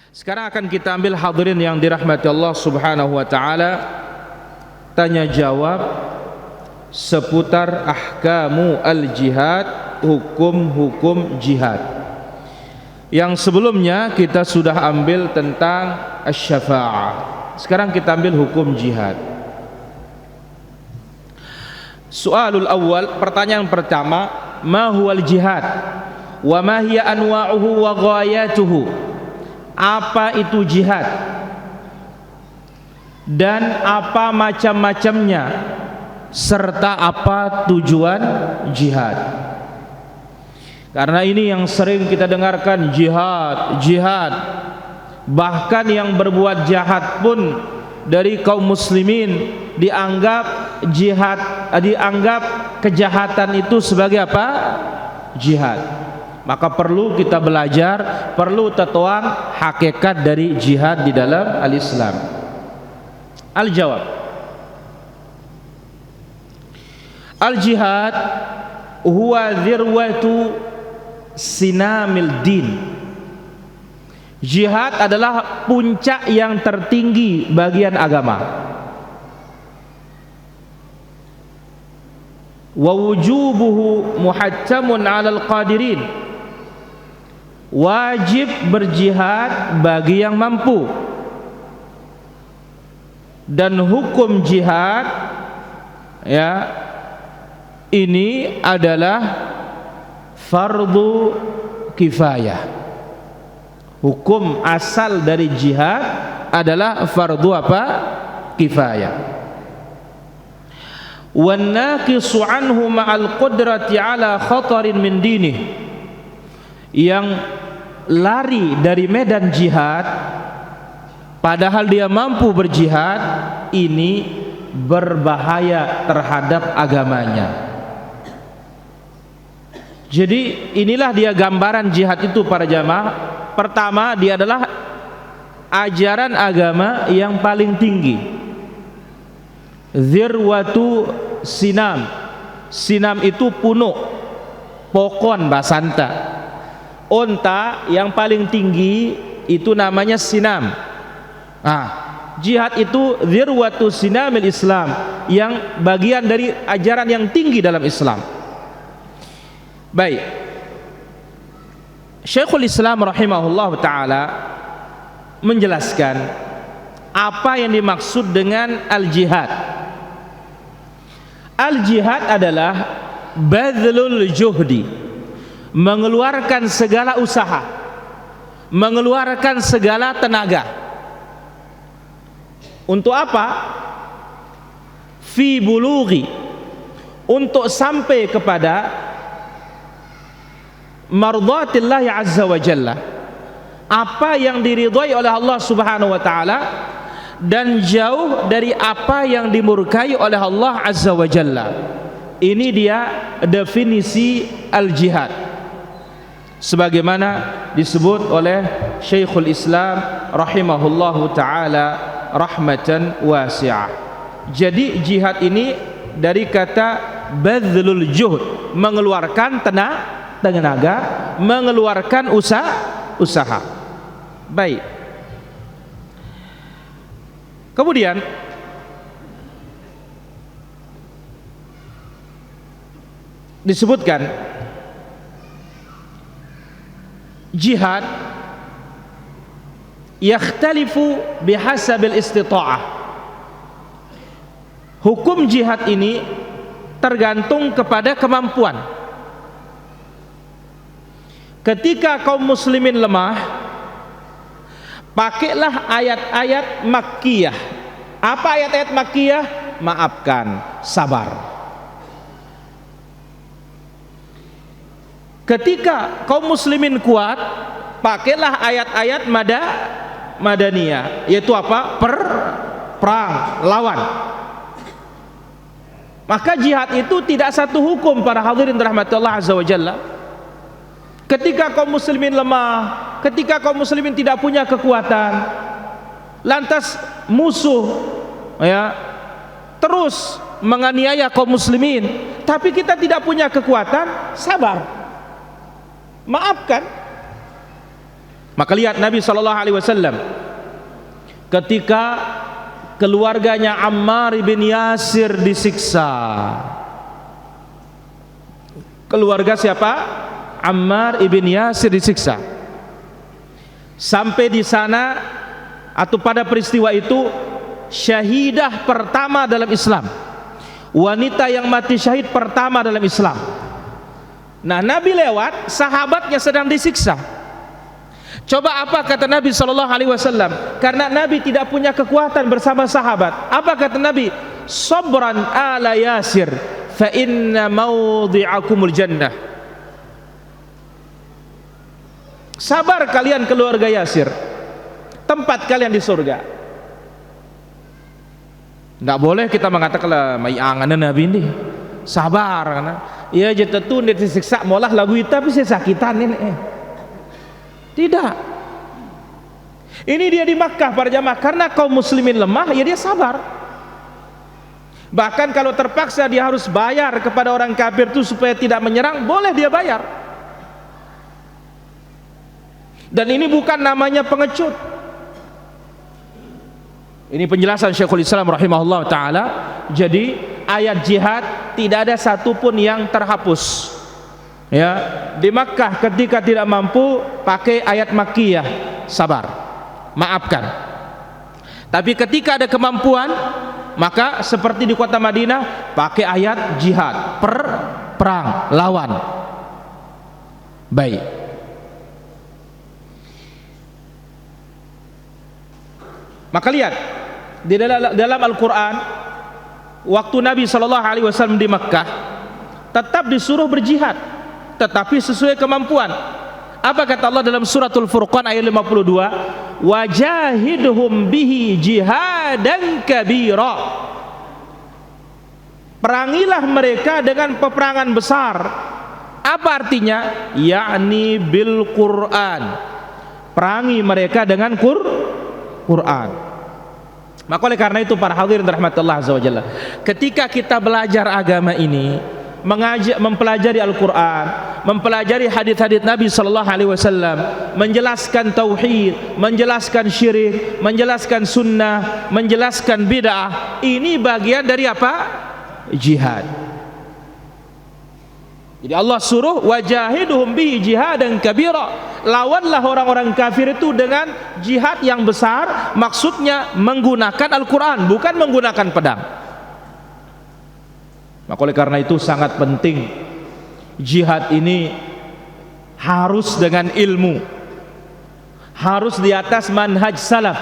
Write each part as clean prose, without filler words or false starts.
Sekarang akan kita ambil hadirin yang dirahmati Allah Subhanahu wa taala, tanya jawab seputar ahkamu al-jihad, hukum-hukum jihad. Yang sebelumnya kita sudah ambil tentang asy-syafa'ah. Sekarang kita ambil hukum jihad. Soalul awal, pertanyaan pertama, ma huwal jihad wa ma hiya anwa'uhu wa ghayatuhu? Apa itu jihad dan apa macam-macamnya serta apa tujuan jihad? Karena ini yang sering kita dengarkan, jihad. Bahkan yang berbuat jahat pun dari kaum muslimin dianggap kejahatan itu sebagai apa? Jihad. Maka perlu kita belajar, perlu tertuang hakikat dari jihad di dalam al-Islam. Al-jawab, al-jihad huwa dzirwatu sinamil din. Jihad adalah puncak yang tertinggi bagian agama. Wa wujubuhu muhattamun 'alal qadirin. Wajib berjihad bagi yang mampu. Dan hukum jihad ya ini adalah fardu kifayah. Hukum asal dari jihad adalah fardu apa? Kifayah. Wan naqisu anhu ma'al qudrati ala khatarin min dinih. Yang lari dari medan jihad padahal dia mampu berjihad, ini berbahaya terhadap agamanya. Jadi inilah dia gambaran jihad itu para jamaah. Pertama, dia adalah ajaran agama yang paling tinggi. Zirwatu sinam. Sinam itu punuk, pokon basanta. Unta yang paling tinggi itu namanya sinam. Jihad itu zirwatu sinamil Islam, yang bagian dari ajaran yang tinggi dalam Islam. Baik, Syekhul Islam rahimahullah ta'ala menjelaskan apa yang dimaksud dengan al-jihad. Al-jihad adalah badlul juhdi, mengeluarkan segala usaha, mengeluarkan segala tenaga. Untuk apa? Fi bulughi, untuk sampai kepada mardhatillahi azza wa jalla, apa yang diridhai oleh Allah Subhanahu wa taala, dan jauh dari apa yang dimurkai oleh Allah azza wa jalla. Ini dia definisi al-jihad sebagaimana disebut oleh Syekhul Islam rahimahullahu taala rahmatan wasi'ah. Jadi jihad ini dari kata badlul juhd, mengeluarkan tenaga, mengeluarkan usaha. Baik. Kemudian disebutkan jihad yakhtalifu bihasabil istita'ah. Hukum jihad ini tergantung kepada kemampuan. Ketika kaum muslimin lemah, pakailah ayat-ayat makkiyah. Apa ayat-ayat makkiyah? Maafkan, sabar. Ketika kaum muslimin kuat, pakailah ayat-ayat madaniyah, yaitu apa? Perang, lawan. Maka jihad itu tidak satu hukum para hadirin rahmati Allah azza wa jalla. Ketika kaum muslimin lemah, ketika kaum muslimin tidak punya kekuatan, lantas musuh terus menganiaya kaum muslimin, tapi kita tidak punya kekuatan, sabar, maafkan. Maka lihat Nabi SAW ketika keluarganya Ammar bin Yasir disiksa. Keluarga siapa? Ammar bin Yasir disiksa. Sampai di sana atau pada peristiwa itu syahidah pertama dalam Islam, wanita yang mati syahid pertama dalam Islam. Nah, Nabi lewat, sahabatnya sedang disiksa. Coba apa kata Nabi SAW? Karena Nabi tidak punya kekuatan bersama sahabat. Apa kata Nabi? Sabran ala Yasir, fa inna mawdi'akumul jannah. Sabar kalian keluarga Yasir, tempat kalian di surga. Nggak boleh kita mengatakan lah mai angan Nabi ini. Sabar karena ya jatuh tuh disiksa molah lagu itu tapi saya sakitan ini. Tidak. Ini dia di Makkah para jamaah, karena kaum muslimin lemah, ya dia sabar. Bahkan kalau terpaksa dia harus bayar kepada orang kafir itu supaya tidak menyerang, boleh dia bayar. Dan ini bukan namanya pengecut. Ini penjelasan Syekhul Islam rahimahullah ta'ala. Jadi ayat jihad tidak ada satupun yang terhapus. Ya, di Makkah ketika tidak mampu pakai ayat Makkiyah, sabar, maafkan. Tapi ketika ada kemampuan, maka seperti di kota Madinah pakai ayat jihad, perang, lawan. Baik. Maka lihat di dalam Al-Quran, waktu Nabi SAW di Makkah tetap disuruh berjihad, tetapi sesuai kemampuan. Apa kata Allah dalam suratul Furqan ayat 52? Wajahidhum bihi jihadan kabira. Perangilah mereka dengan peperangan besar. Apa artinya? Yakni bil Quran. Perangi mereka dengan Quran. Maka oleh karena itu para hadirin rahmatullah azza wajalla, ketika kita belajar agama ini, mempelajari Al-Quran, mempelajari hadis-hadis Nabi sallallahu alaihi wasallam, menjelaskan tauhid, menjelaskan syirik, menjelaskan sunnah, menjelaskan bid'ah, ini bagian dari apa? Jihad. Jadi Allah suruh wajahiduhum bihi jihadan kabira, lawanlah orang-orang kafir itu dengan jihad yang besar, maksudnya menggunakan Al-Quran, bukan menggunakan pedang. Maka oleh karena itu sangat penting jihad ini harus dengan ilmu, harus di atas manhaj salaf,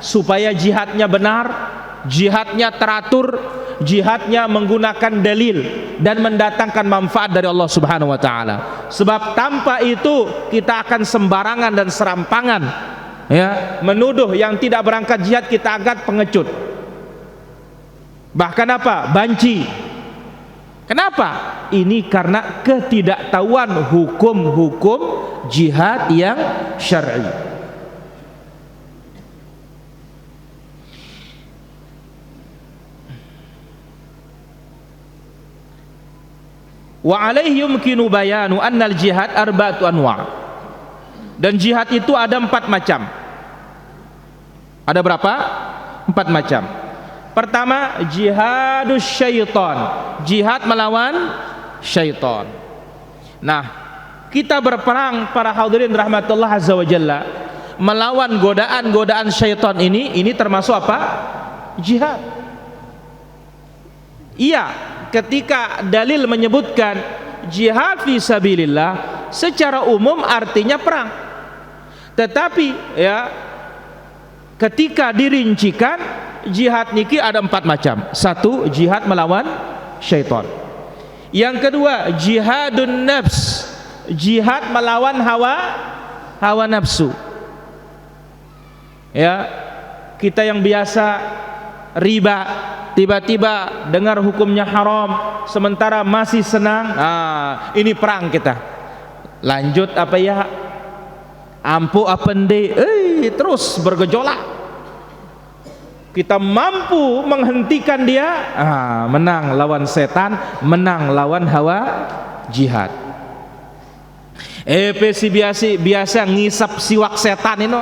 supaya jihadnya benar, jihadnya teratur, jihadnya menggunakan dalil dan mendatangkan manfaat dari Allah Subhanahu wa taala. Sebab tanpa itu kita akan sembarangan dan serampangan, ya, menuduh yang tidak berangkat jihad kita anggap pengecut. Bahkan apa? Banci. Kenapa? Ini karena ketidaktahuan hukum-hukum jihad yang syar'i. Wa alaihi yumkinu bayanu annal jihad arba'atu anwa'. Dan jihad itu ada 4 macam. Ada berapa? 4 macam. Pertama, jihadus syaitan, jihad melawan syaitan. Nah, kita berperang para hadirin rahmatullah azza wa jalla, melawan godaan-godaan syaitan ini termasuk apa? Jihad. Iya, ketika dalil menyebutkan jihad fi sabilillah secara umum artinya perang. Tetapi ya, ketika dirincikan jihad niki ada 4 macam. 1, jihad melawan syaitan. Yang kedua, jihadun nafs, jihad melawan hawa nafsu. Ya, kita yang biasa riba, tiba-tiba dengar hukumnya haram, sementara masih senang, ini perang kita. Lanjut apa ya? Ampu apende, terus bergejolak. Kita mampu menghentikan dia, menang lawan setan, menang lawan hawa, jihad. si biasa ngisap siwak setan ini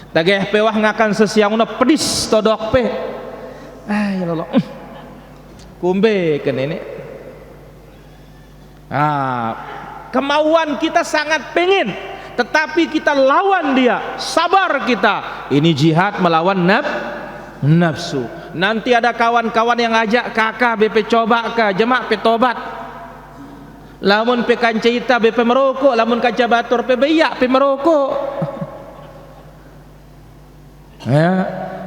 tagah pewah ngakan sesianguna pedis todok pe ya Allah kumbe kan ini kemauan kita sangat pengen tetapi kita lawan dia, sabar kita. Ini jihad melawan nafsu. Nanti ada kawan-kawan yang ngajak kakak BP coba ke jemaah petobat. Lamun pe kanceita BP merokok, lamun kaca batur pe beyak pe merokok. Ya,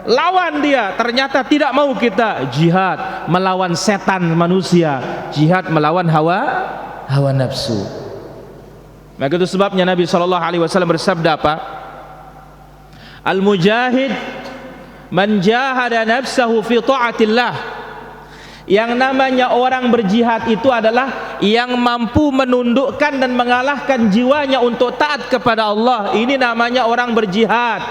lawan dia. Ternyata tidak mau kita jihad melawan setan manusia, jihad melawan hawa nafsu. Maka itu sebabnya Nabi SAW bersabda apa? Al-mujahid man jahada nafsahu fi ta'atillah. Yang namanya orang berjihad itu adalah yang mampu menundukkan dan mengalahkan jiwanya untuk taat kepada Allah. Ini namanya orang berjihad.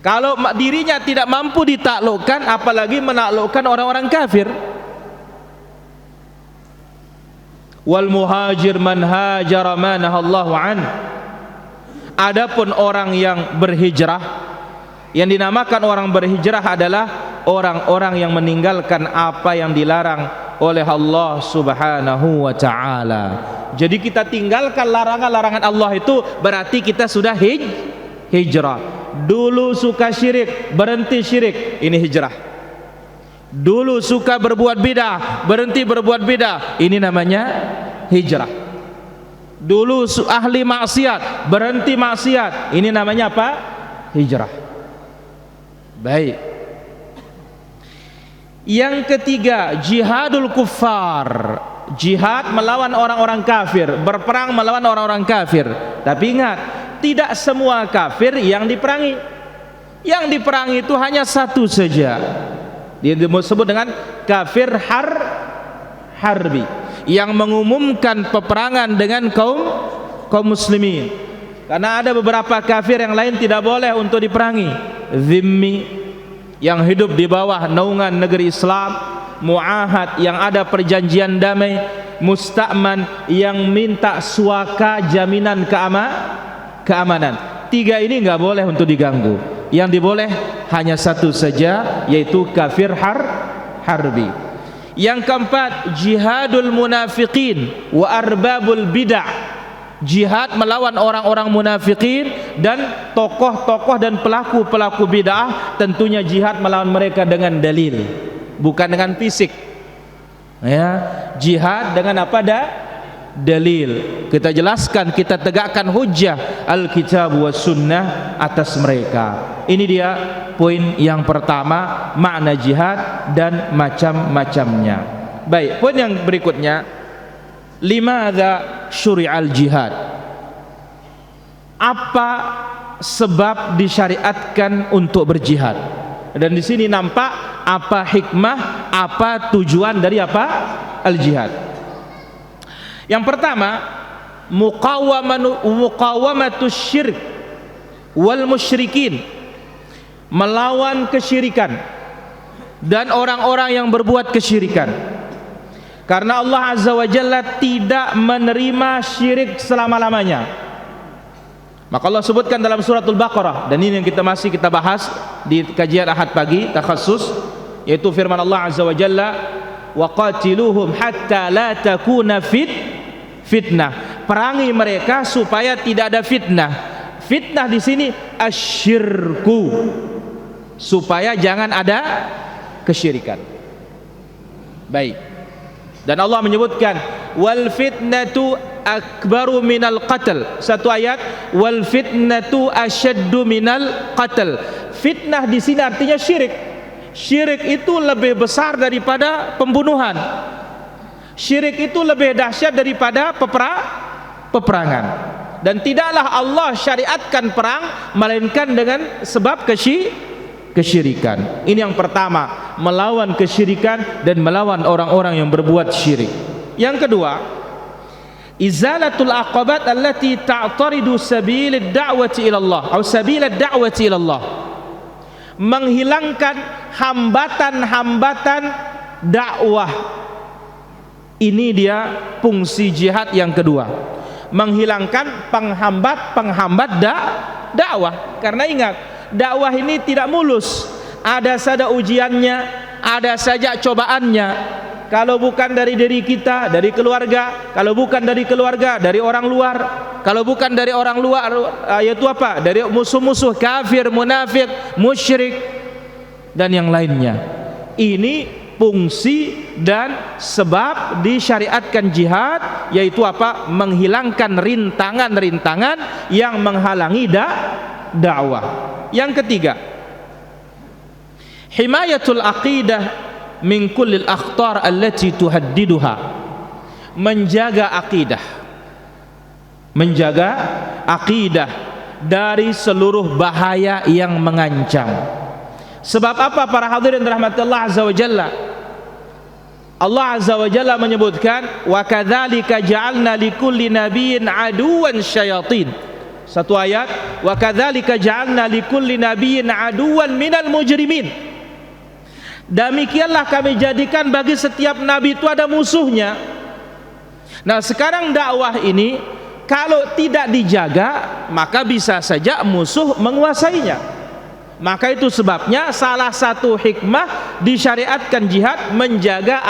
Kalau dirinya tidak mampu ditaklukkan, apalagi menaklukkan orang-orang kafir. Wal muhajir man hajara ma nahallahu an. Adapun orang yang berhijrah, yang dinamakan orang berhijrah adalah orang-orang yang meninggalkan apa yang dilarang oleh Allah Subhanahu wa taala. Jadi kita tinggalkan larangan-larangan Allah itu berarti kita sudah hijrah. Dulu suka syirik, berhenti syirik, ini hijrah. Dulu suka berbuat bidah, berhenti berbuat bidah, ini namanya hijrah. Dulu ahli maksiat, berhenti maksiat, ini namanya apa? Hijrah. Baik. Yang ketiga, jihadul kuffar. Jihad melawan orang-orang kafir, berperang melawan orang-orang kafir. Tapi ingat, tidak semua kafir yang diperangi. Yang diperangi itu hanya satu saja. Dia disebut dengan kafir harbi, yang mengumumkan peperangan dengan kaum muslimin. Karena ada beberapa kafir yang lain tidak boleh untuk diperangi. Zimmi, yang hidup di bawah naungan negeri Islam. Muahad, yang ada perjanjian damai. Musta'man, yang minta suaka jaminan keamanan. Tiga ini nggak boleh untuk diganggu. Yang diboleh hanya satu saja, yaitu kafir harbi. Yang keempat, jihadul munafiqin wa arbabul bid'ah. Jihad melawan orang-orang munafikin dan tokoh-tokoh dan pelaku-pelaku bid'ah. Tentunya jihad melawan mereka dengan dalil, bukan dengan fisik. Ya, jihad dengan apa? Dalil. Kita jelaskan, kita tegakkan hujjah Alkitab wa sunnah atas mereka. Ini dia poin yang pertama, makna jihad dan macam-macamnya. Baik, poin yang berikutnya, limadza syuri'al jihad. Apa sebab disyariatkan untuk berjihad? Dan di sini nampak apa hikmah, apa tujuan dari apa? Al-jihad. Yang pertama, muqawamatus syirk wal musyrikin, melawan kesyirikan dan orang-orang yang berbuat kesyirikan. Karena Allah Azza wa Jalla tidak menerima syirik selama-lamanya. Maka Allah sebutkan dalam suratul Baqarah, dan ini yang kita bahas di kajian Ahad pagi takhassus, yaitu firman Allah Azza wa Jalla, wa qatiluhum hatta la takuna fitnah. Perangi mereka supaya tidak ada fitnah. Fitnah di sini asyirku, supaya jangan ada kesyirikan. Baik. Dan Allah menyebutkan wal fitnatu akbaru minal qatl. Satu ayat, wal fitnatu asyaddu minal qatl. Fitnah di sini artinya syirik. Syirik itu lebih besar daripada pembunuhan. Syirik itu lebih dahsyat daripada peperangan. Dan tidaklah Allah syariatkan perang melainkan dengan sebab kesyirikan. Ini yang pertama, melawan kesyirikan dan melawan orang-orang yang berbuat syirik. Yang kedua, izalatul aqabat allati ta'taridu sabilid da'wati ila Allah atau sabilad da'wati ila Allah. Menghilangkan hambatan-hambatan dakwah, Ini dia fungsi jihad yang kedua, menghilangkan penghambat dakwah. Karena ingat, dakwah ini tidak mulus, ada saja ujiannya, ada saja cobaannya. Kalau bukan dari diri kita, dari keluarga. Kalau bukan dari keluarga, dari orang luar. Kalau bukan dari orang luar, yaitu apa? Dari musuh-musuh kafir, munafik, musyrik, dan yang lainnya. Ini fungsi dan sebab disyariatkan jihad, yaitu apa? Menghilangkan rintangan-rintangan yang menghalangi dakwah. Yang ketiga, himayatul aqidah min kullil akhtar allati tuhaddiduha, menjaga akidah dari seluruh bahaya yang mengancam. Sebab apa para hadirin rahmati Allah azza wa jalla? Allah azza wa jalla menyebutkan, wa kadzalika ja'alna likulli nabiyyin aduwan syayatin. Satu ayat, wa kadzalika ja'alna likulli nabiyyin aduwan minal mujrimin. Demikianlah kami jadikan bagi setiap nabi itu ada musuhnya. Nah, sekarang dakwah ini kalau tidak dijaga, maka bisa saja musuh menguasainya. Maka itu sebabnya salah satu hikmah disyariatkan jihad, menjaga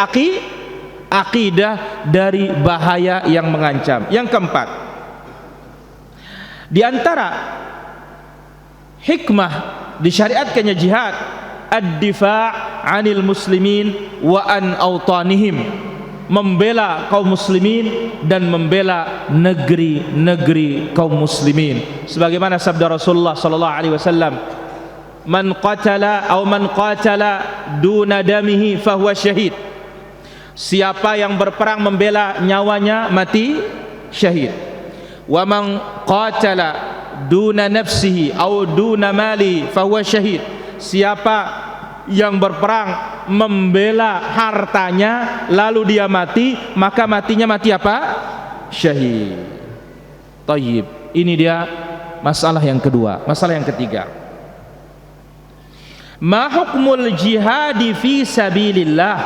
akidah dari bahaya yang mengancam. Yang keempat, di antara hikmah disyariatkannya jihad, ad-difa' 'anil muslimin wa an awtanihim, membela kaum muslimin dan membela negeri-negeri kaum muslimin. Sebagaimana sabda Rasulullah sallallahu alaihi wasallam, man qatala duna damihi fahuwa syahid. Siapa yang berperang membela nyawanya mati syahid. Wa man qatala duna nafsihi aw duna mali fahuwa syahid. Siapa yang berperang membela hartanya lalu dia mati, maka matinya mati apa? Syahid. Tayyib. Ini dia masalah yang kedua. Masalah yang ketiga, ma hukmul jihadi fi sabilillah,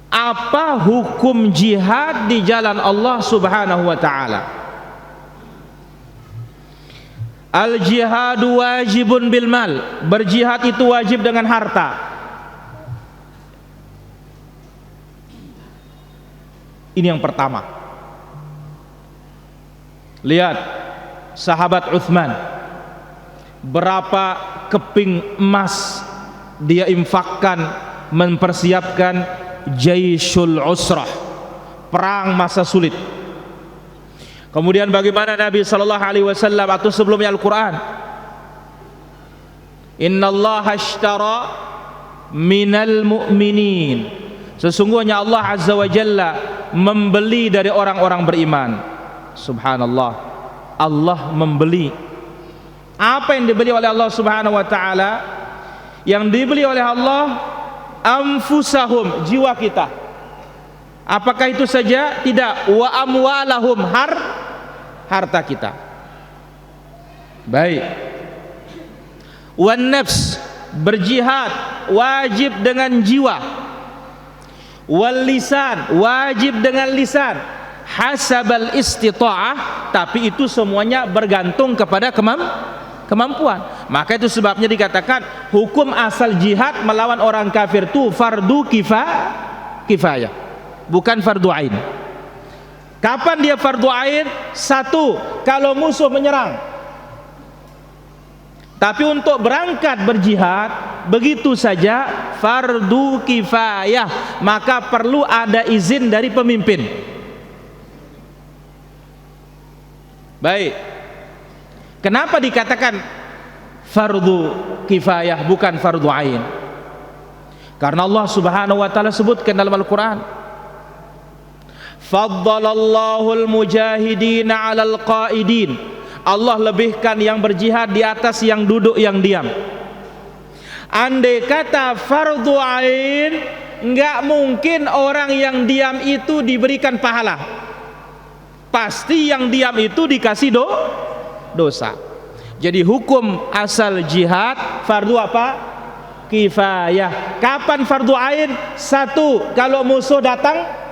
apa hukum jihad di jalan Allah subhanahu wa ta'ala? Al jihadu wajibun bil mal, berjihad itu wajib dengan harta. Ini yang pertama. Lihat sahabat Uthman, berapa keping emas dia infakkan mempersiapkan Jaisyul Usrah, perang masa sulit. Kemudian bagaimana Nabi sallallahu alaihi wasallam atau sebelumnya Al-Qur'an, innallaha ashtara minal mu'minin, sesungguhnya Allah azza wa jalla membeli dari orang-orang beriman. Subhanallah, Allah membeli. Apa yang dibeli oleh Allah subhanahu wa ta'ala? Yang dibeli oleh Allah anfusahum, jiwa kita. Apakah itu saja? Tidak. Wa amwalahum, harta kita. Baik. Wan nafs, berjihad wajib dengan jiwa. Wal lisan, wajib dengan lisan. Hasabal istita'ah, tapi itu semuanya bergantung kepada kemampuan. Maka itu sebabnya dikatakan hukum asal jihad melawan orang kafir itu fardu kifayah, bukan fardu ain. Kapan dia fardu ain? Satu, kalau musuh menyerang. Tapi untuk berangkat berjihad begitu saja fardu kifayah, maka perlu ada izin dari pemimpin. Baik. Kenapa dikatakan fardu kifayah bukan fardu ain? Karena Allah subhanahu wa ta'ala sebutkan dalam Al-Quran, faddalallahu al-mujahidin 'alal qa'idin, Allah lebihkan yang berjihad di atas yang duduk, yang diam. Andai kata fardu ain, enggak mungkin orang yang diam itu diberikan pahala. Pasti yang diam itu dikasih dosa. Jadi hukum asal jihad fardu apa? kifayah. Kapan fardu ain? Satu, kalau musuh datang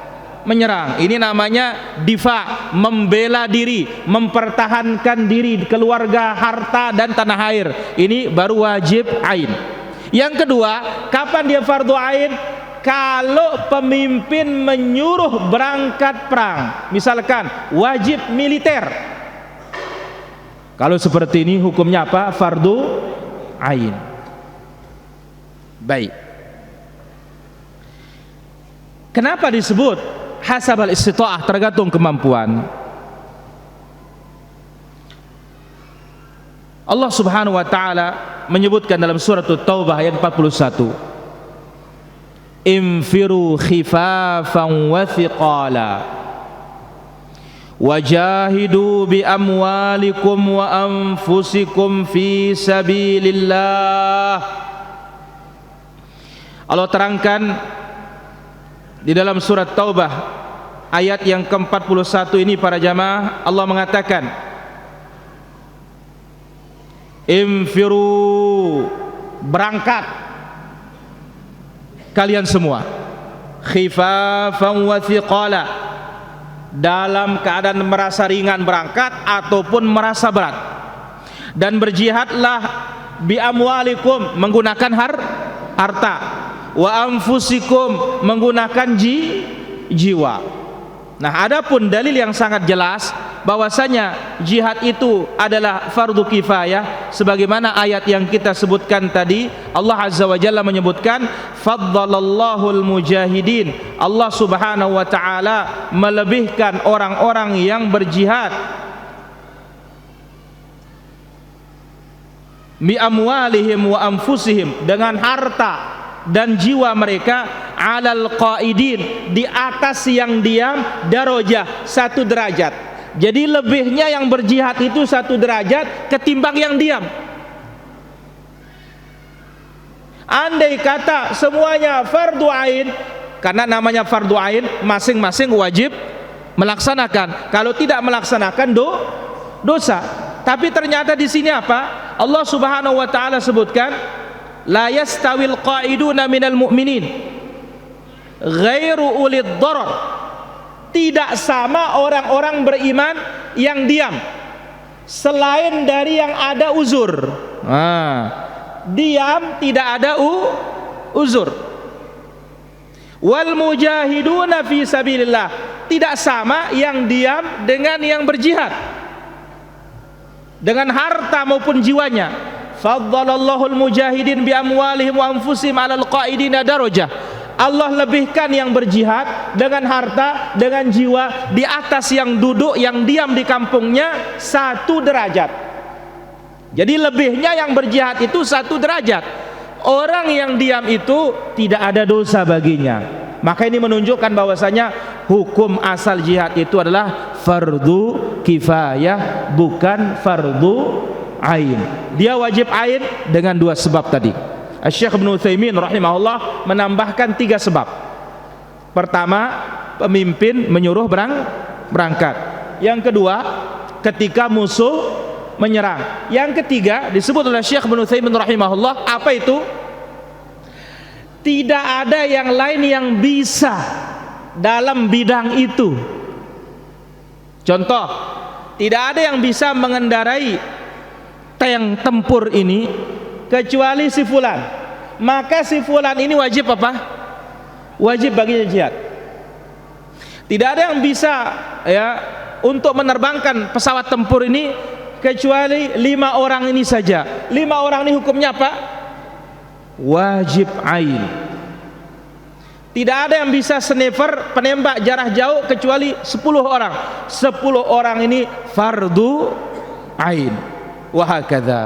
menyerang. Ini namanya difa, membela diri, mempertahankan diri, keluarga, harta dan tanah air. Ini baru wajib ain. Yang kedua, kapan dia fardu ain? Kalau pemimpin menyuruh berangkat perang, misalkan wajib militer. Kalau seperti ini hukumnya apa? Fardu ain. Baik. Kenapa disebut hasabal istita'ah, tergantung kemampuan? Allah Subhanahu wa taala menyebutkan dalam surat At-Taubah ayat 41, infiru khifafan wa thiqala wajahidu bi amwalikum wa anfusikum fi sabilillah. Allah terangkan di dalam surat Taubah ayat yang ke-41 ini, para jamaah, Allah mengatakan infiru, berangkat kalian semua, khifafan wa thiqala, dalam keadaan merasa ringan berangkat ataupun merasa berat, dan berjihadlah bi amwalikum, menggunakan harta, wa anfusikum, menggunakan jiwa. Nah, adapun dalil yang sangat jelas bahwasanya jihad itu adalah fardu kifayah, sebagaimana ayat yang kita sebutkan tadi. Allah Azza wa Jalla menyebutkan faddalallahu al-mujahidin, Allah Subhanahu wa taala melebihkan orang-orang yang berjihad bi amwalihim wa anfusihim, dengan harta dan jiwa mereka, alal qaidin, di atas yang diam, darajah, satu derajat. Jadi lebihnya yang berjihad itu satu derajat ketimbang yang diam. Andai kata semuanya fardu ain, karena namanya fardu ain, masing-masing wajib melaksanakan. Kalau tidak melaksanakan dosa. Tapi ternyata di sini apa? Allah Subhanahu wa taala sebutkan la yastawil qaiduna minal mu'minin ghairu ulid darar, tidak sama orang-orang beriman yang diam selain dari yang ada uzur. Diam tidak ada uzur. Wal mujahiduna fi sabilillah, tidak sama yang diam dengan yang berjihad dengan harta maupun jiwanya. Faddalallahu al-mujahidin bi amwalihim wa anfusihim 'alal qaidina darajah. Allah lebihkan yang berjihad dengan harta, dengan jiwa, di atas yang duduk, yang diam di kampungnya, satu derajat. Jadi lebihnya yang berjihad itu satu derajat. Orang yang diam itu tidak ada dosa baginya. Maka ini menunjukkan bahwasanya hukum asal jihad itu adalah fardu kifayah, bukan fardu ain. Dia wajib ain dengan dua sebab tadi. Syekh Ibnu Utsaimin rahimahullah menambahkan 3 sebab. Pertama, pemimpin menyuruh berangkat. Yang kedua, ketika musuh menyerang. Yang ketiga, disebut oleh Syekh Ibnu Utsaimin rahimahullah, apa itu? Tidak ada yang lain yang bisa dalam bidang itu. Contoh, tidak ada yang bisa mengendarai tank tempur ini kecuali si fulan. Maka si fulan ini wajib apa? Wajib baginya jihad. Tidak ada yang bisa untuk menerbangkan pesawat tempur ini kecuali 5 orang ini saja. 5 orang ini hukumnya apa? Wajib ain. Tidak ada yang bisa sniper, penembak jarak jauh kecuali 10 orang. 10 orang ini fardu ain. Wa hakadha.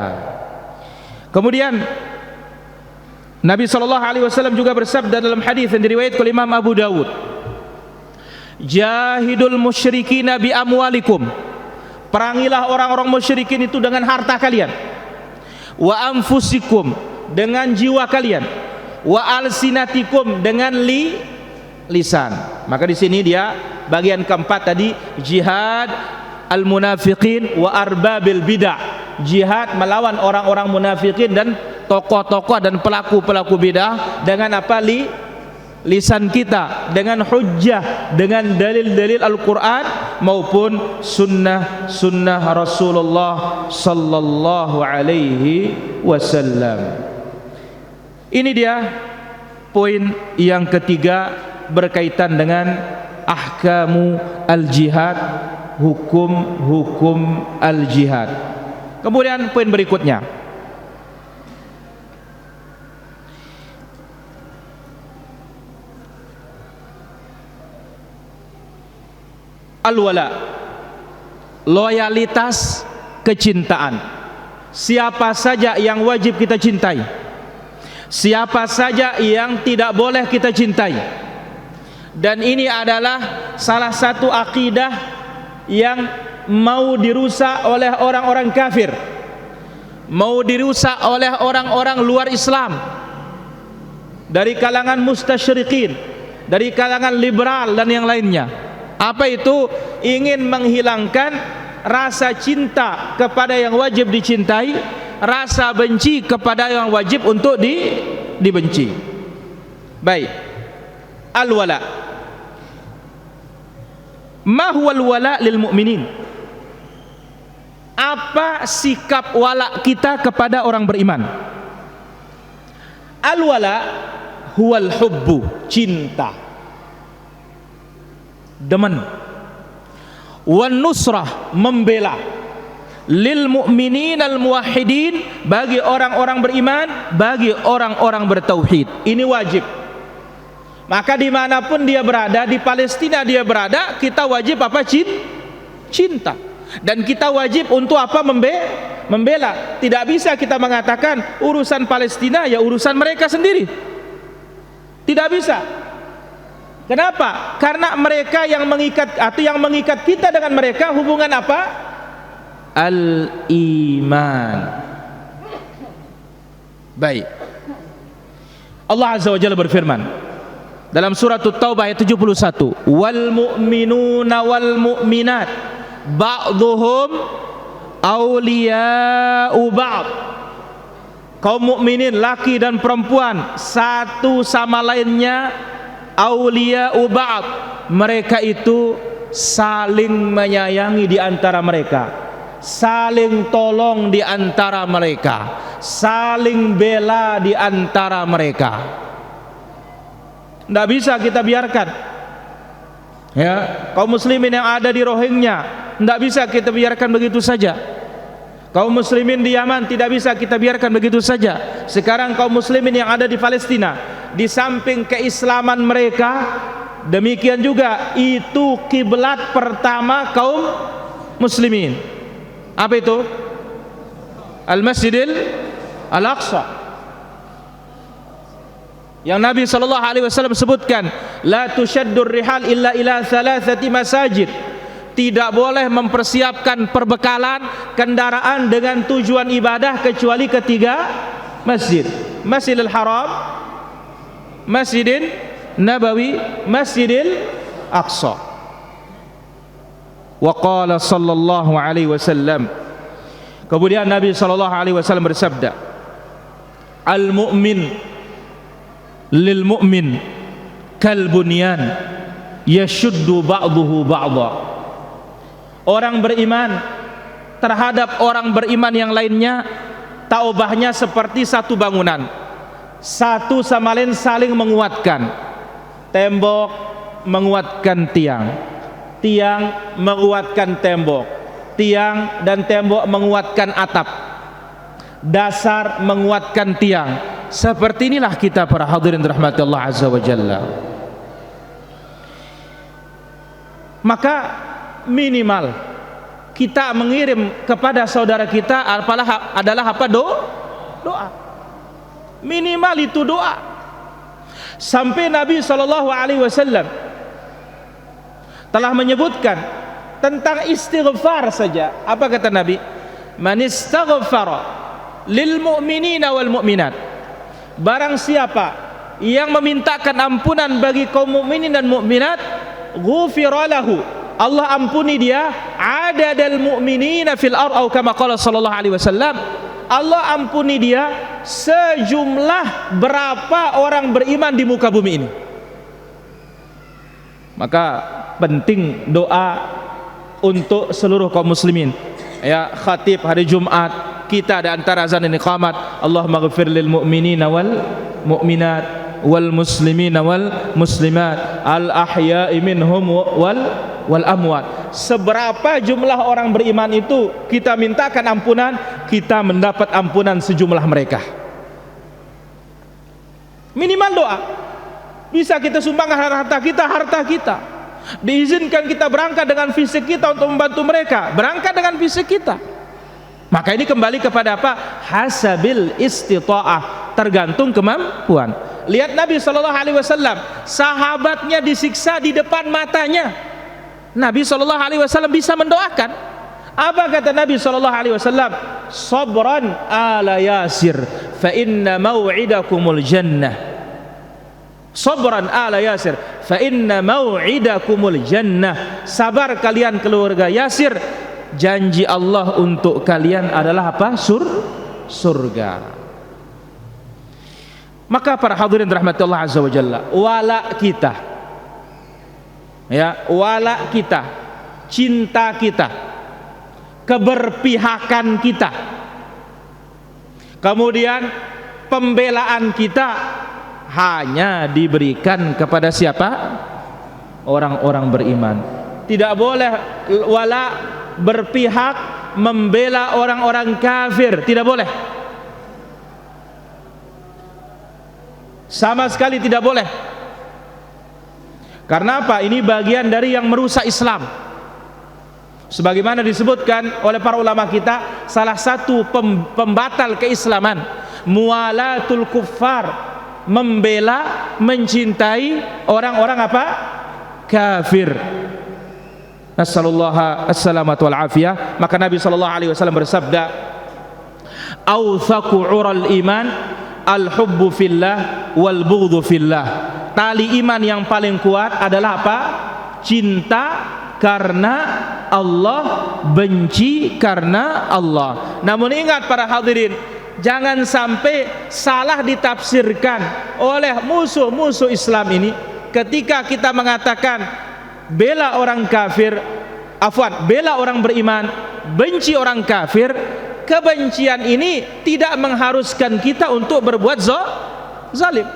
Kemudian Nabi SAW juga bersabda dalam hadis yang diriwayatkan oleh Imam Abu Dawud, jahidul musyrikin bi amwalikum, perangilah orang-orang musyrikin itu dengan harta kalian, wa anfusikum, dengan jiwa kalian, wa alsinatikum, dengan lisan. Maka di sini dia bagian keempat tadi, jihad al munafiqin wa arbabil bidah, jihad melawan orang-orang munafikin dan tokoh-tokoh dan pelaku-pelaku bidah dengan apa? Lisan kita, dengan hujjah, dengan dalil-dalil Al-Quran maupun sunnah Rasulullah sallallahu alaihi wasallam. Ini dia poin yang ketiga berkaitan dengan ahkamu al-jihad, hukum al-jihad. Kemudian poin berikutnya, al-wala, loyalitas, kecintaan. Siapa saja yang wajib kita cintai, siapa saja yang tidak boleh kita cintai. Dan ini adalah salah satu akidah yang mau dirusak oleh orang-orang kafir, mau dirusak oleh orang-orang luar Islam, dari kalangan mustasyriqin, dari kalangan liberal dan yang lainnya. Apa itu? Ingin menghilangkan rasa cinta kepada yang wajib dicintai, rasa benci kepada yang wajib untuk dibenci. Baik, al-wala. Ma huwal wala lil mu'minin? Apa sikap wala kita kepada orang beriman? Al-wala huwal hubbu, cinta, demen, wan nusrah, membela, lil mu'minin al muwahhidin, bagi orang-orang beriman, bagi orang-orang bertauhid. Ini wajib. Maka dimanapun dia berada, di Palestina dia berada, kita wajib apa? Cinta. Dan kita wajib untuk apa? Membela. Tidak bisa kita mengatakan urusan Palestina ya urusan mereka sendiri. Tidak bisa. Kenapa? Karena mereka yang mengikat, atau yang mengikat kita dengan mereka hubungan apa? Al-iman. Baik. Allah Azza wa Jalla berfirman dalam surat At-Taubah ayat 71, wal mu'minuna wal mu'minat ba'dhuhum awliya'u ba'd. Kaum mukminin laki dan perempuan satu sama lainnya awliya'u ba'd, mereka itu saling menyayangi di antara mereka, saling tolong di antara mereka, saling bela di antara mereka. Tidak bisa kita biarkan ya kaum muslimin yang ada di Rohingya, tidak bisa kita biarkan begitu saja. Kaum muslimin di Yaman tidak bisa kita biarkan begitu saja. Sekarang kaum muslimin yang ada di Palestina, di samping keislaman mereka, demikian juga itu kiblat pertama kaum muslimin. Apa itu? Al-Masjidil Al-Aqsa, yang Nabi SAW sebutkan, la tushaddur rihal illa ila thalathati masajid. Tidak boleh mempersiapkan perbekalan kendaraan dengan tujuan ibadah kecuali ketiga masjid: Masjidil Haram, Masjidin Nabawi, Masjidil Aqsa. Wa qala sallallahu alaihi wasallam, kemudian Nabi sallallahu alaihi wasallam bersabda, al mu'min lil mu'min kal bunyan yashuddu ba'duhu ba'dha. Orang beriman terhadap orang beriman yang lainnya taubahnya seperti satu bangunan, satu sama lain saling menguatkan. Tembok menguatkan tiang, tiang menguatkan tembok, tiang dan tembok menguatkan atap, dasar menguatkan tiang. Seperti inilah kita para hadirin rahmati Allah Azza wa Jalla. Maka minimal kita mengirim kepada saudara kita adalah apa? Doa. Minimal itu doa. Sampai Nabi SAW telah menyebutkan tentang istighfar saja. Apa kata Nabi? Man istaghfara lil mu'minina wal mu'minat, barang siapa yang memintakan ampunan bagi kaum mukminin dan mukminat, ghufira lahu, Allah ampuni dia, adadal mu'minina fil ardh, atau kama qala sallallahu alaihi wasallam, Allah ampuni dia sejumlah berapa orang beriman di muka bumi ini. Maka penting doa untuk seluruh kaum muslimin. Ya, khatib hari Jumat kita ada antara azan dan iqamat, Allahumma ghfir lil mu'minina wal mu'minat wal muslimina wal muslimat al ahya'i minhum wal amwat. Seberapa jumlah orang beriman itu kita mintakan ampunan, kita mendapat ampunan sejumlah mereka. Minimal doa. Bisa kita sumbangkan harta kita. Diizinkan kita berangkat dengan fisik kita untuk membantu mereka, berangkat dengan fisik kita. Maka ini kembali kepada apa? Hasabil istita'ah, tergantung kemampuan. Lihat Nabi SAW, sahabatnya disiksa di depan matanya. Nabi SAW bisa mendoakan. Apa kata Nabi SAW? Sabran ala Yasir, fa inna maw'idakumul jannah. Sabran ala Yasir, fa inna maw'idakumul jannah. Sabar kalian keluarga Yasir, janji Allah untuk kalian adalah apa? Surga. Maka para hadirin rahmati Allah azza wa jalla, wala kita, ya, wala kita, cinta kita, keberpihakan kita, kemudian pembelaan kita hanya diberikan kepada siapa? Orang-orang beriman. Tidak boleh wala berpihak membela orang-orang kafir, tidak boleh. Sama sekali tidak boleh. Karena apa? Ini bagian dari yang merusak Islam. Sebagaimana disebutkan oleh para ulama kita, salah satu pembatal keislaman muwalatul kuffar, membela, mencintai orang-orang apa? Kafir. Nasallallahu assalamatu wal afiyah. Maka Nabi sallallahu alaihi wasallam bersabda, "Authaqu 'ural iman al-hubbu fillah wal bughdhu fillah." Tali iman yang paling kuat adalah apa? Cinta karena Allah, benci karena Allah. Namun ingat para hadirin, jangan sampai salah ditafsirkan oleh musuh-musuh Islam ini ketika kita mengatakan bela orang kafir, bela orang beriman, benci orang kafir. Kebencian ini tidak mengharuskan kita untuk berbuat zalim,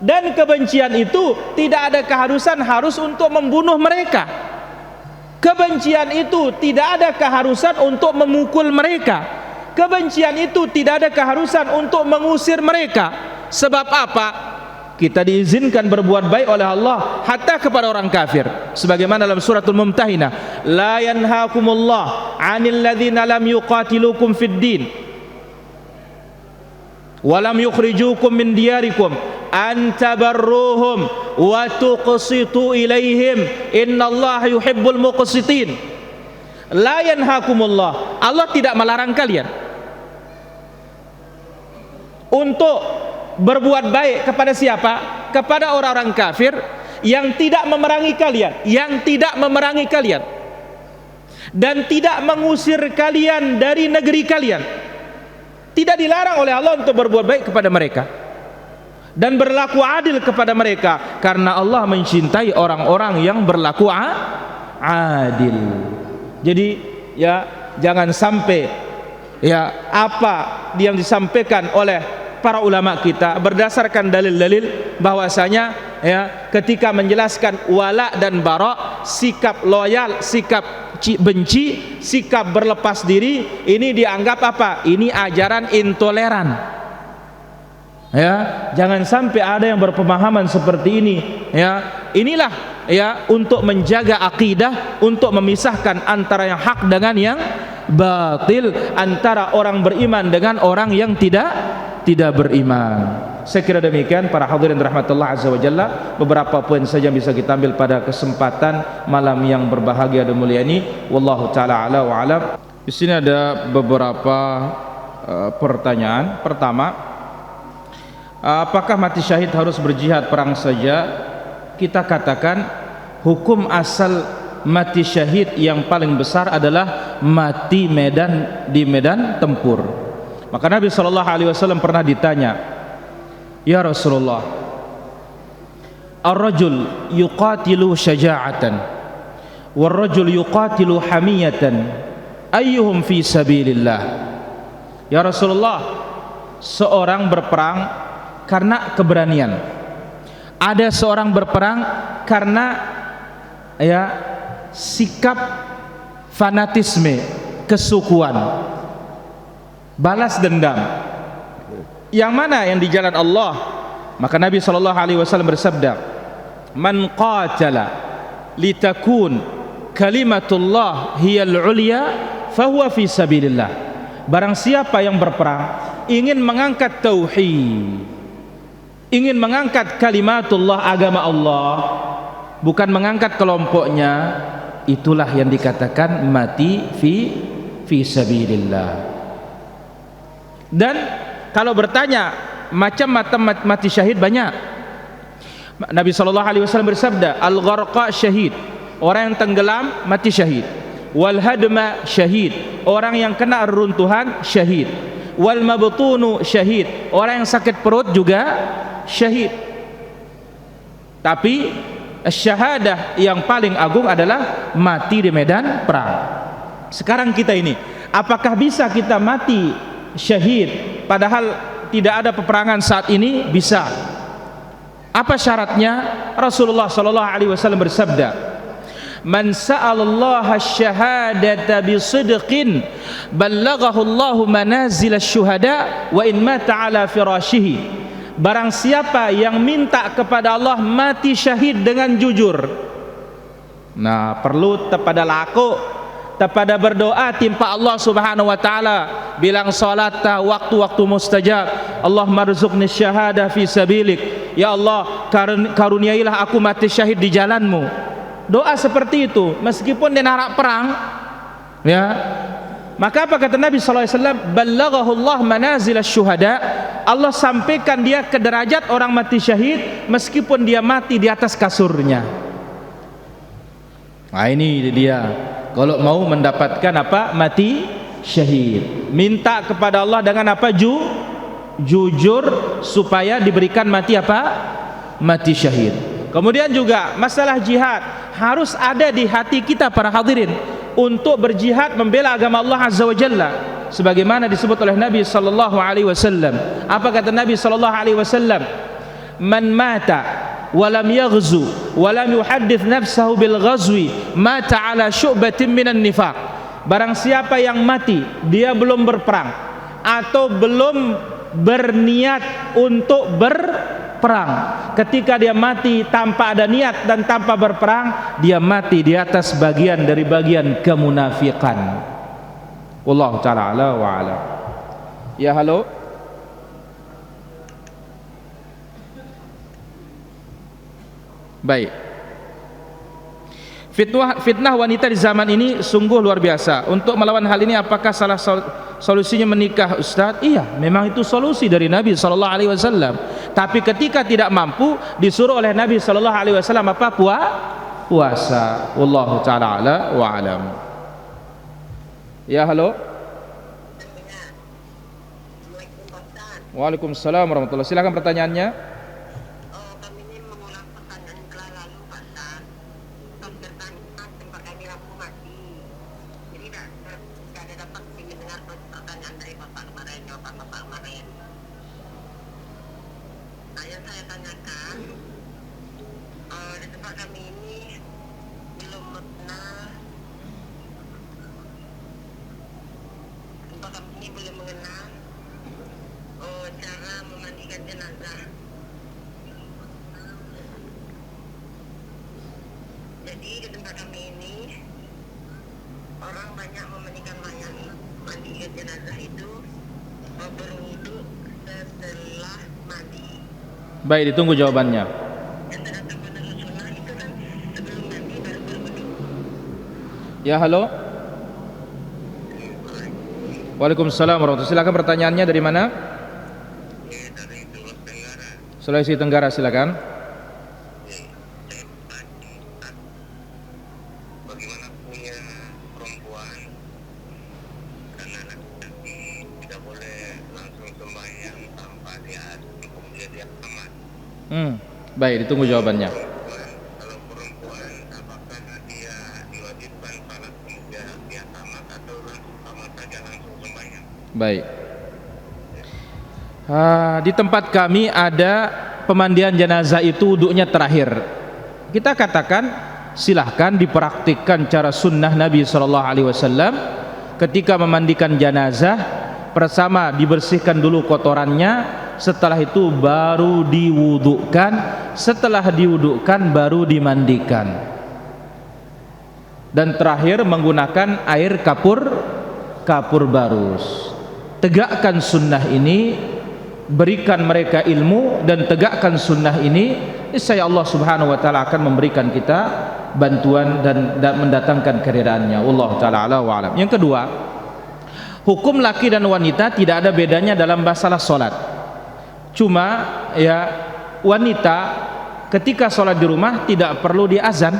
dan kebencian itu tidak ada keharusan harus untuk membunuh mereka. Kebencian itu tidak ada keharusan untuk memukul mereka. Kebencian itu tidak ada keharusan untuk mengusir mereka. Sebab apa? Kita diizinkan berbuat baik oleh Allah hatta kepada orang kafir. Sebagaimana dalam suratul Mumtahinah, la yanhaakumullah 'anil ladzina lam yuqatilukum fid din wa lam yukhrijukum min diyarikum an tabarruhum wa tuqsitu ilaihim innallaha yuhibbul muqsitin. La yanhaakumullah, Allah tidak melarang kalian untuk berbuat baik kepada siapa? Kepada orang-orang kafir yang tidak memerangi kalian, dan tidak mengusir kalian dari negeri kalian. Tidak dilarang oleh Allah untuk berbuat baik kepada mereka dan berlaku adil kepada mereka, karena Allah mencintai orang-orang yang berlaku adil. Jadi ya, jangan sampai ya apa yang disampaikan oleh para ulama kita berdasarkan dalil-dalil bahwasanya ya, ketika menjelaskan wala dan bara, sikap loyal, sikap benci, sikap berlepas diri, ini dianggap apa? Ini ajaran intoleran. Ya, jangan sampai ada yang berpemahaman seperti ini. Ya, inilah ya untuk menjaga akidah, untuk memisahkan antara yang hak dengan yang batil, antara orang beriman dengan orang yang tidak beriman. Saya kira demikian para hadirin rahmatullah azza wa jalla, beberapa poin saja bisa kita ambil pada kesempatan malam yang berbahagia dan mulia ini. Wallahu taala ala wa alam. Di sini ada beberapa pertanyaan. Pertama, apakah mati syahid harus berjihad perang saja? Kita katakan hukum asal mati syahid yang paling besar adalah mati di medan tempur. Maka Nabi sallallahu alaihi wasallam pernah ditanya, "Ya Rasulullah, ar-rajul yuqatilu syaja'atan war-rajul yuqatilu hamiyatan, ayyuhum fi sabilillah?" Ya Rasulullah, seorang berperang karena keberanian, ada seorang berperang karena sikap fanatisme, kesukuan, balas dendam. Yang mana yang di jalan Allah? Maka Nabi sallallahu alaihi wasallam bersabda, "Man qatala litakun kalimatullah hiyal ulya fahuwa fi sabilillah." Barang siapa yang berperang ingin mengangkat tauhid, ingin mengangkat kalimatullah, agama Allah, bukan mengangkat kelompoknya, itulah yang dikatakan mati fi sabilillah. Dan kalau bertanya macam mati syahid banyak. Nabi sallallahu alaihi wasallam bersabda, "Al-gharqa syahid," orang yang tenggelam mati syahid. "Wal hadma syahid," orang yang kena reruntuhan syahid. "Wal mabtunu syahid," orang yang sakit perut juga syahid. Tapi syahadah yang paling agung adalah mati di medan perang. Sekarang kita ini, apakah bisa kita mati syahid padahal tidak ada peperangan saat ini? Bisa. Apa syaratnya? Rasulullah sallallahu alaihi wasallam bersabda, "Man sa'alallaha asy-syahadata bisidqin ballaghahu Allahu manazil asy-syuhada wa in mata ala firashihi." Barang siapa yang minta kepada Allah mati syahid dengan jujur, nah perlu tepada laku, tepada berdoa timpa Allah subhanahu wa ta'ala, bilang salat waktu-waktu mustajab, Allah marzuqni syahadah fi sabilik, ya Allah karuniailah aku mati syahid di jalanmu. Doa seperti itu meskipun dia narak perang, ya. Maka apa kata Nabi sallallahu alaihi wasallam? Ballaghahu Allah manazil asy-syuhada. Allah sampaikan dia ke derajat orang mati syahid meskipun dia mati di atas kasurnya. Nah, ini dia. Kalau mau mendapatkan apa? Mati syahid. Minta kepada Allah dengan apa? Jujur supaya diberikan mati apa? Mati syahid. Kemudian juga masalah jihad harus ada di hati kita para hadirin untuk berjihad membela agama Allah Azza wa Jalla, sebagaimana disebut oleh Nabi sallallahu alaihi wasallam. Apa kata Nabi sallallahu alaihi wasallam? "Man mata wa lam yaghzu wa lam yuhaddits nafsahu bil ghazwi mata ala syu'batin minan nifaq." Barang siapa yang mati dia belum berperang atau belum berniat untuk berperang, ketika dia mati tanpa ada niat dan tanpa berperang, dia mati di atas bagian dari bagian kemunafikan. Wallahu ta'ala ala wa ala. Ya, halo. Baik. Fitnah wanita di zaman ini sungguh luar biasa. Untuk melawan hal ini apakah salah solusinya menikah, Ustaz? Iya, memang itu solusi dari Nabi sallallahu alaihi wasallam. Tapi ketika tidak mampu, disuruh oleh Nabi sallallahu alaihi wasallam apa? Puasa. Wallahu ta'ala ala wa alam. Ya, halo. Waalaikumsalam warahmatullahi. Silakan pertanyaannya. Jadi di tempat kami ini orang banyak memandikan mayat, mandikan jenazah itu berwudu setelah mandi. Baik, ditunggu jawabannya. Yang terdapat menurut sunnah itu kan sebelum mandi baru berwudu. Ya, halo. Waalaikumsalam warahmatullahi. Silakan pertanyaannya dari mana? Dari Sulawesi Tenggara. Sulawesi Tenggara, silakan. Bagaimana punya perempuan dan anak laki tidak boleh kiamat. Baik, ditunggu jawabannya. Kalau perempuan, apakah dia diwajibkan salat hingga kiamat atau sama saja langsung sembahyang? Baik. Di tempat kami ada pemandian jenazah itu wuduknya terakhir. Kita katakan silahkan dipraktikkan cara sunnah Nabi SAW. Ketika memandikan jenazah, pertama dibersihkan dulu kotorannya, setelah itu baru diwudukkan, setelah diwudukkan baru dimandikan, dan terakhir menggunakan air kapur barus. Tegakkan sunnah ini, berikan mereka ilmu dan tegakkan sunnah ini, niscaya Allah Subhanahu wa taala akan memberikan kita bantuan dan mendatangkan keridaannya. Wallahu taala ala wa alam. Yang kedua, hukum laki dan wanita tidak ada bedanya dalam masalah salat. Cuma ya, wanita ketika salat di rumah tidak perlu diazan.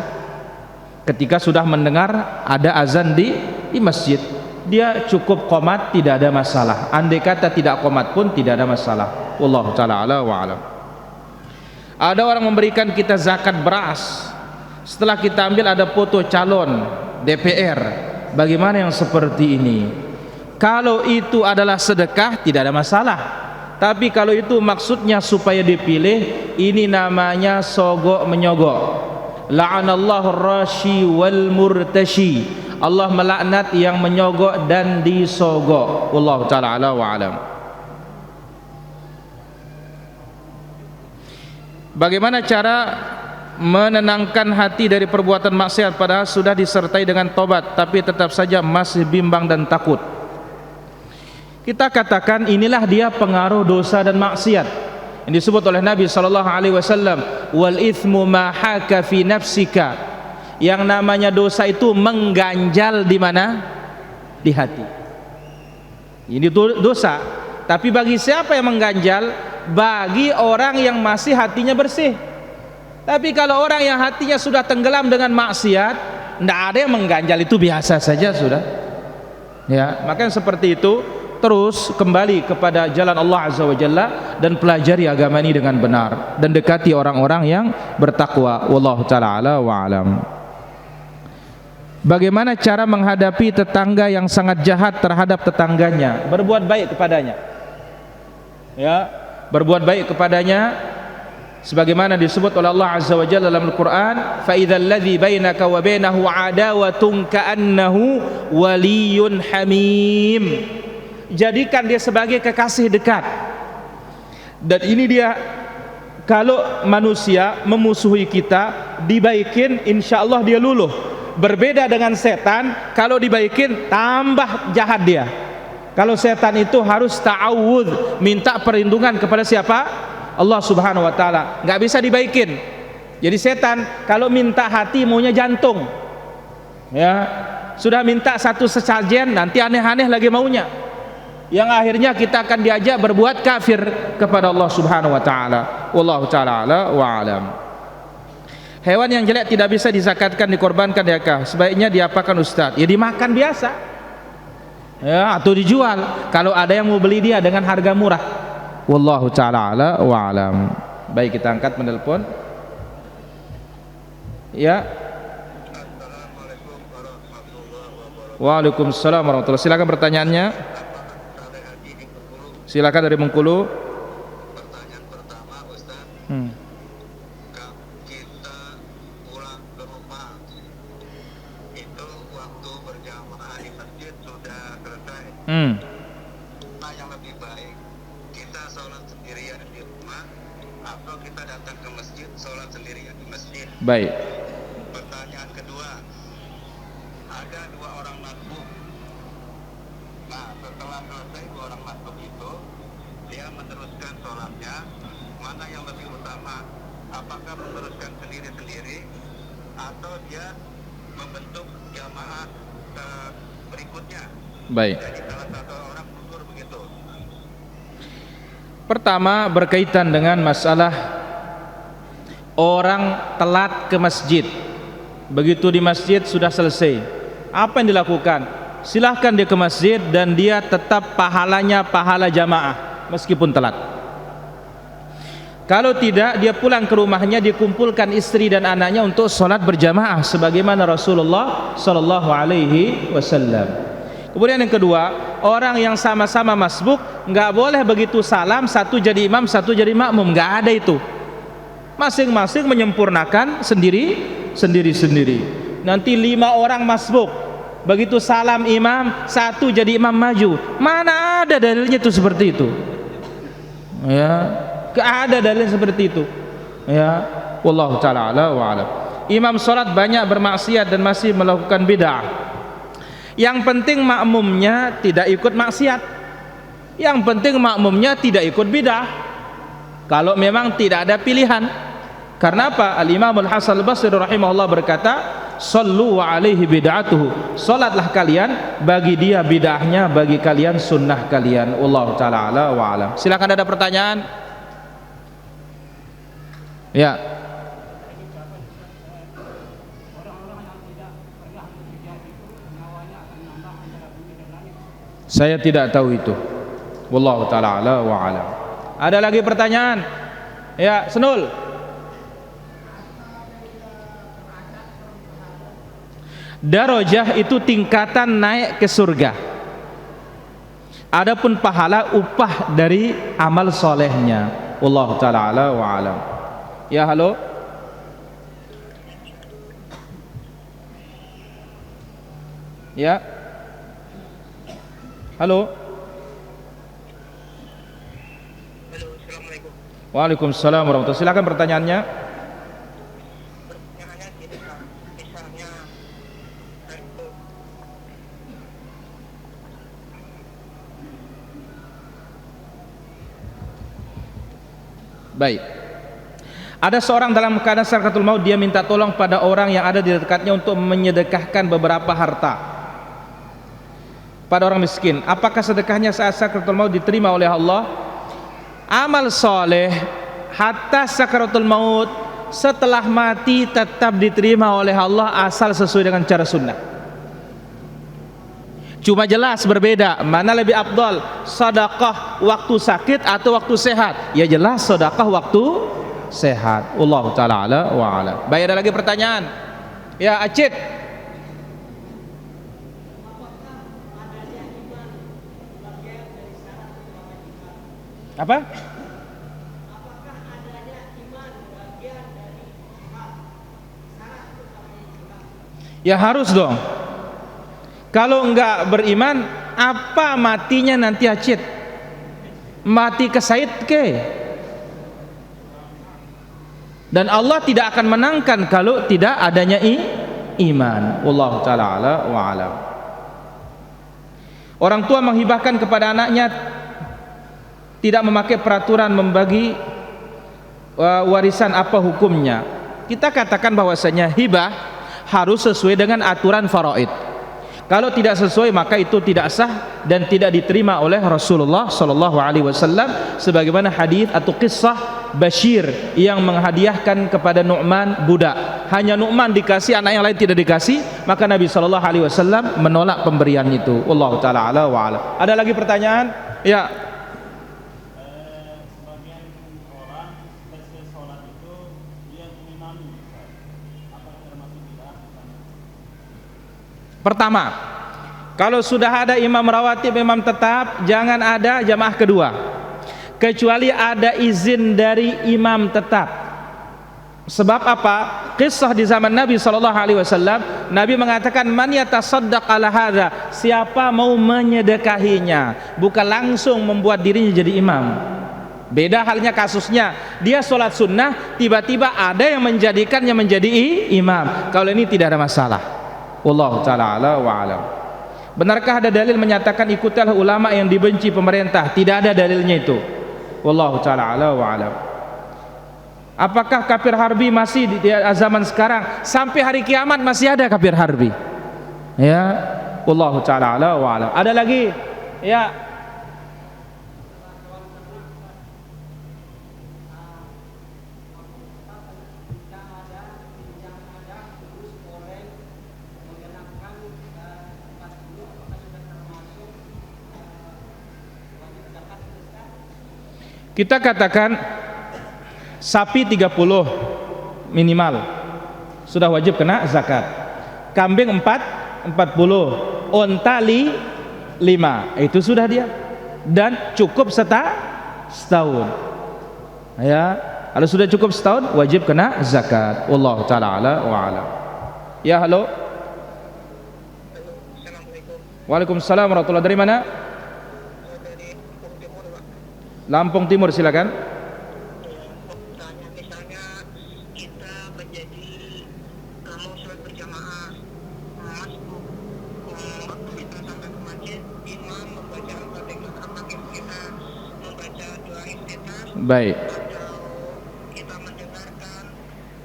Ketika sudah mendengar ada azan di masjid, dia cukup qomat, tidak ada masalah. Andai kata tidak qomat pun tidak ada masalah. Wallahu taala ala wa alam. Ada orang memberikan kita zakat beras, setelah kita ambil ada foto calon DPR. Bagaimana yang seperti ini? Kalau itu adalah sedekah tidak ada masalah. Tapi kalau itu maksudnya supaya dipilih, ini namanya sogok menyogok. La'anallahu ar-rashi wal murtashi. Allah melaknat yang menyogok dan disogok. Wallahu taala ala wa alam. Bagaimana cara menenangkan hati dari perbuatan maksiat padahal sudah disertai dengan tobat tapi tetap saja masih bimbang dan takut? Kita katakan inilah dia pengaruh dosa dan maksiat yang disebut oleh Nabi SAW, wal ithmu ma haka fi nafsika. Yang namanya dosa itu mengganjal di mana? Di hati. Ini dosa. Tapi bagi siapa yang mengganjal? Bagi orang yang masih hatinya bersih. Tapi kalau orang yang hatinya sudah tenggelam dengan maksiat, tidak ada yang mengganjal, itu biasa saja sudah. Ya, makanya seperti itu. Terus kembali kepada jalan Allah Azza wa Jalla dan pelajari agama ini dengan benar dan dekati orang-orang yang bertakwa. Wallahu taala ala wa alam. Bagaimana cara menghadapi tetangga yang sangat jahat terhadap tetangganya? Berbuat baik kepadanya. Ya, berbuat baik kepadanya sebagaimana disebut oleh Allah Azza wa Jalla dalam Al-Qur'an, fa idzal ladzi bainaka wa bainahu adawatun ka'annahu waliyyun hamim. Jadikan dia sebagai kekasih dekat. Dan ini dia, kalau manusia memusuhi kita, dibaikin insyaallah dia luluh. Berbeda dengan setan, kalau dibaikin tambah jahat dia. Kalau setan itu harus ta'awudz, minta perlindungan kepada siapa? Allah Subhanahu wa taala. Enggak bisa dibaikin. Jadi setan kalau minta hati maunya jantung. Ya, sudah minta satu sesajen nanti aneh-aneh lagi maunya. Yang akhirnya kita akan diajak berbuat kafir kepada Allah Subhanahu wa taala. Wallahu taala ala wa alam. Hewan yang jelek tidak bisa dizakatkan, dikorbankan ya kah? Sebaiknya diapakan Ustaz? Ya dimakan biasa. Ya, atau dijual kalau ada yang mau beli dia dengan harga murah. Wallahu taala ala wa alam. Baik, kita angkat menelpon. Ya. Assalamualaikum warahmatullahi wabarakatuh. Waalaikumsalam warahmatullahi. Silakan pertanyaannya. Silakan dari Bengkulu. Pertanyaan pertama, Ustaz. Kalau kita pulang ke rumah, itu waktu berjamaah di masjid sudah selesai. Nah, yang lebih baik kita sholat sendirian di rumah atau kita datang ke masjid sholat sendirian di masjid? Baik. Pertanyaan kedua, ada dua orang makmum. Nah, setelah selesai dua orang makmum itu, dia meneruskan sholatnya. Mana yang lebih utama? Apakah meneruskan sendiri-sendiri atau dia membentuk jamaah berikutnya? Baik. Jadi salah satu orang gugur begitu. Pertama berkaitan dengan masalah orang telat ke masjid. Begitu di masjid sudah selesai, apa yang dilakukan? Silahkan dia ke masjid dan dia tetap pahalanya pahala jamaah meskipun telat. Kalau tidak, dia pulang ke rumahnya, dikumpulkan istri dan anaknya untuk sholat berjamaah sebagaimana Rasulullah Sallallahu Alaihi Wasallam. Kemudian yang kedua, orang yang sama-sama masbuk nggak boleh begitu salam satu jadi imam, satu jadi makmum, nggak ada itu. Masing-masing menyempurnakan sendiri. Nanti 5 orang masbuk, begitu salam imam, satu jadi imam maju. Mana ada dalilnya itu seperti itu? Ya. Gak ada dalil seperti itu. Ya, wallahu taala ala wa alam. Imam salat banyak bermaksiat dan masih melakukan bid'ah. Yang penting makmumnya tidak ikut maksiat. Yang penting makmumnya tidak ikut bid'ah. Kalau memang tidak ada pilihan. Karena apa? Al-Imam Al-Hasan Al-Basri rahimahullah berkata, "Shallu wa alaihi bid'atuhu." Salatlah kalian, bagi dia bid'ahnya, bagi kalian sunnah kalian. Wallahu taala ala wa alam. Silakan, ada pertanyaan? Ya. Saya tidak tahu itu. Wallahu taala ala wa alam. Ada lagi pertanyaan? Ya, Senul. Darajah itu tingkatan naik ke surga. Adapun pahala upah dari amal solehnya. Wallahu taala ala wa alam. Ya, halo. Ya. Halo. Halo, assalamualaikum. Waalaikumsalam warahmatullahi wabarakatuh. Silakan pertanyaannya. Pertanyaannya gini, Pak. Misalnya itu Baik. Ada seorang dalam keadaan sakaratul maut, dia minta tolong pada orang yang ada di dekatnya untuk menyedekahkan beberapa harta pada orang miskin. Apakah sedekahnya saat sakaratul maut diterima oleh Allah? Amal soleh hatta sakaratul maut, setelah mati tetap diterima oleh Allah asal sesuai dengan cara sunnah. Cuma jelas berbeda, mana lebih afdal, sedekah waktu sakit atau waktu sehat? Ya jelas sedekah waktu sehat. Allah taala ala wa ala. Baik, ada lagi pertanyaan? Ya, Acit. Apa? Ya harus dong. Kalau enggak beriman, apa matinya nanti, Acit? Mati kesaid ke? Dan Allah tidak akan menangkan kalau tidak adanya iman. Wallahu taala ala wa alam. Orang tua menghibahkan kepada anaknya, tidak memakai peraturan membagi warisan, apa hukumnya? Kita katakan bahwasanya hibah harus sesuai dengan aturan faraid. Kalau tidak sesuai maka itu tidak sah dan tidak diterima oleh Rasulullah sallallahu alaihi wasallam, sebagaimana hadis atau kisah Bashir yang menghadiahkan kepada Nu'man budak. Hanya Nu'man dikasih, anak yang lain tidak dikasih, maka Nabi sallallahu alaihi wasallam menolak pemberian itu. Wallahu taala ala wa ala. Ada lagi pertanyaan? Ya. Sebagian orang selesai sholat itu dia mengimami, apakah termasuk bid'ah? Pertama, kalau sudah ada imam rawatib, imam tetap, jangan ada jamaah kedua kecuali ada izin dari imam tetap. Sebab apa? Kisah di zaman Nabi SAW, Nabi mengatakan, man yatasaddaq ala hadza, siapa mau menyedekahinya, bukan langsung membuat dirinya jadi imam. Beda halnya kasusnya, dia sholat sunnah, tiba-tiba ada yang menjadikannya menjadi imam. Kalau ini tidak ada masalah. Wallahu ta'ala ala wa alam. Benarkah ada dalil menyatakan ikutilah ulama yang dibenci pemerintah? Tidak ada dalilnya itu. Wallahu ta'ala ala wa alam. Apakah kafir harbi masih di zaman sekarang? Sampai hari kiamat masih ada kafir harbi. Ya, wallahu ta'ala ala wa alam. Ada lagi? Ya. Kita katakan Sapi 30 minimal sudah wajib kena zakat. Kambing 40, onta 5, itu sudah dia, dan cukup setahun. Ya, kalau sudah cukup setahun wajib kena zakat. Wallahu taala ala wa alam. Ya, halo. Assalamualaikum. Waalaikumsalam warahmatullahi. Dari mana? Dari Lampung Timur, Pak. Lampung Timur, silakan. Tanya, misalnya kita menjadi mau sholat berjamaah, waktu kita sampai ke masjid, imam membaca Al-Fatihah, apakah kita membaca doa iftitah Baik. atau kita mendengarkan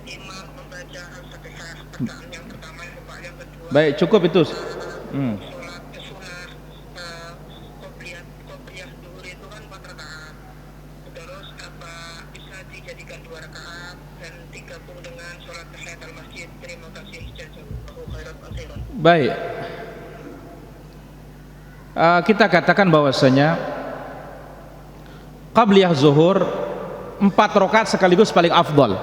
imam membaca Al-Fatihah rakaat yang pertama, yang kedua. Baik, cukup itu. Sholat sunnah qobliyah duhur itu kan 4 rakaat. Terus apa bisa dijadikan 2 rakaat dan digabung dengan sholat tahiyatul masjid. Terima kasih, jazakallahu khairan. Baik. Kita katakan bahwasanya qabliyah zuhur 4 rakaat sekaligus paling afdal.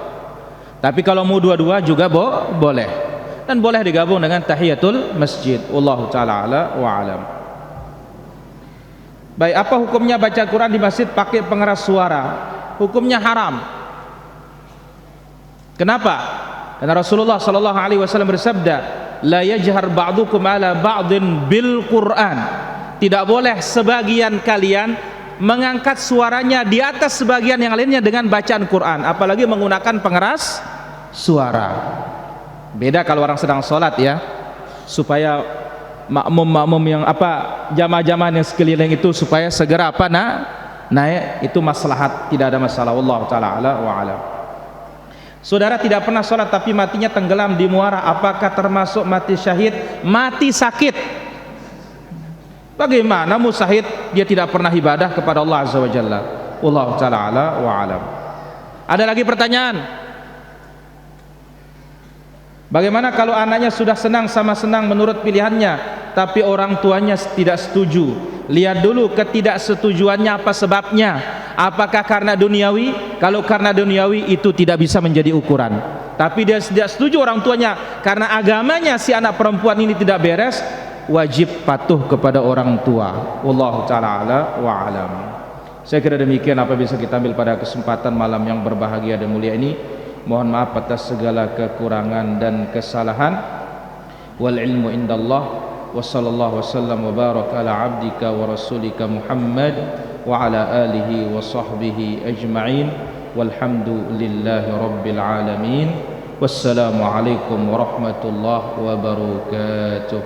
Tapi kalau mau dua-dua juga boleh. Dan boleh digabung dengan tahiyatul masjid. Wallahu taala ala wa alam. Baik, apa hukumnya baca Quran di masjid pakai pengeras suara? Hukumnya haram. Kenapa? Karena Rasulullah sallallahu alaihi wasallam bersabda, la yajhar ba'dukum ala ba'din bil Quran. Tidak boleh sebagian kalian mengangkat suaranya di atas sebagian yang lainnya dengan bacaan Quran, apalagi menggunakan pengeras suara. Beda kalau orang sedang sholat, ya, supaya makmum yang jamaah-jamaah yang sekeliling itu supaya segera naik, itu maslahat, tidak ada masalah. Wallahu taala ala wa alam. Saudara tidak pernah sholat tapi matinya tenggelam di muara, apakah termasuk mati syahid? Mati sakit. Bagaimana musahid dia tidak pernah ibadah kepada Allah azza wa jalla? Wallahu taala ala wa alam. Ada lagi pertanyaan? Bagaimana kalau anaknya sudah senang menurut pilihannya, tapi orang tuanya tidak setuju? Lihat dulu ketidaksetujuannya apa sebabnya. Apakah karena duniawi? Kalau karena duniawi itu tidak bisa menjadi ukuran. Tapi dia tidak setuju orang tuanya karena agamanya si anak perempuan ini tidak beres, wajib patuh kepada orang tua. Wallahu taala ala wa alam. Saya kira demikian apa bisa kita ambil pada kesempatan malam yang berbahagia dan mulia ini. Mohon maaf atas segala kekurangan dan kesalahan. Wal ilmu indallah. Wa sallallahu wasallam wa baraka ala abdika wa rasulika Muhammad wa ala alihi wa sahbihi ajma'in. Walhamdulillahi rabbil alamin. Wassalamu alaikum warahmatullahi wabarakatuh.